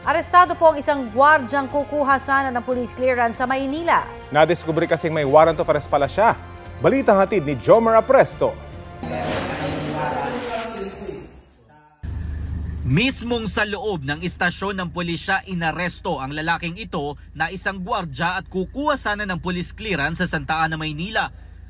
Arestado po ang isang gwardyang kukuha sana ng police clearance sa Maynila. Nadiskubre kasing may warrant of arrest pala siya. Balitang hatid ni Jomer Apresto. Mismong sa loob ng istasyon ng pulisya, inaresto ang lalaking ito na isang gwardya at kukuha sana ng police clearance sa Santa Ana, Maynila.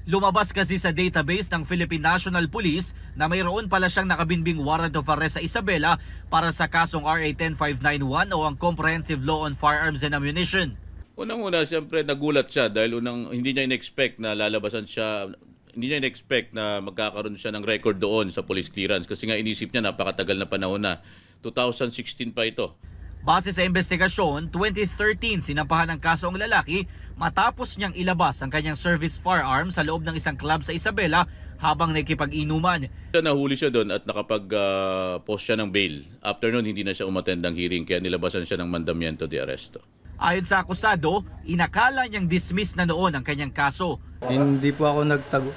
Lumabas kasi sa database ng Philippine National Police na mayroon pala siyang nakabinbing warrant of arrest sa Isabela para sa kasong RA 10591 o ang Comprehensive Law on Firearms and Ammunition. Unang-una, siyempre nagulat siya dahil hindi niya in-expect na lalabasan siya. Hindi niya in-expect na magkakaroon siya ng record doon sa police clearance kasi nga inisip niya napakatagal na panahon na. 2016 pa ito. Base sa investigasyon, 2013 sinampahan ng kaso ang lalaki matapos niyang ilabas ang kanyang service firearm sa loob ng isang club sa Isabela habang nakikipag-inuman. Nahuli siya doon at nakapag-post siya ng bail. After noon, hindi na siya umattend ng hearing kaya nilabasan siya ng mandamiento de arresto. Ayon sa akusado, inakala niyang dismiss na noon ang kanyang kaso. Hindi po ako nagtago.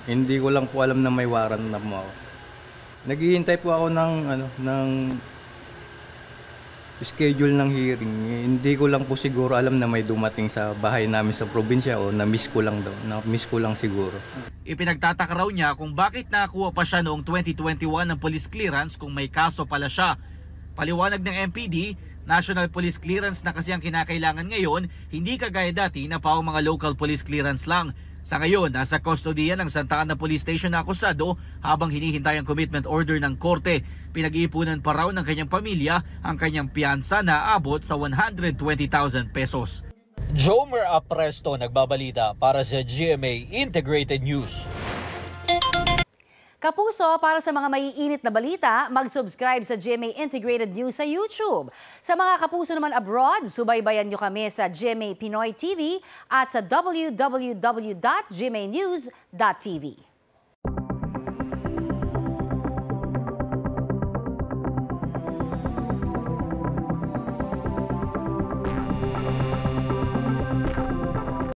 Hindi ko lang po alam na may warrant na po ako. Naghihintay po ako ng schedule ng hearing. Hindi ko lang po siguro alam na may dumating sa bahay namin sa probinsya o na-miss ko lang daw. Na-miss ko lang siguro. Ipinagtataka raw niya kung bakit nakakuha pa siya noong 2021 ng police clearance kung may kaso pala siya. Paliwanag ng MPD, National Police Clearance na kasi ang kinakailangan ngayon, hindi kagaya dati na pao mga local police clearance lang. Sa ngayon, nasa kustodiya ng Santa Ana Police Station na akusado habang hinihintay ang commitment order ng korte. Pinag-iipunan pa raw ng kanyang pamilya ang kanyang piyansa na abot sa 120,000 pesos. Jomer Apresto nagbabalita para sa GMA Integrated News. Kapuso, para sa mga maiinit na balita, mag-subscribe sa GMA Integrated News sa YouTube. Sa mga kapuso naman abroad, subaybayan nyo kami sa GMA Pinoy TV at sa www.gmanews.tv.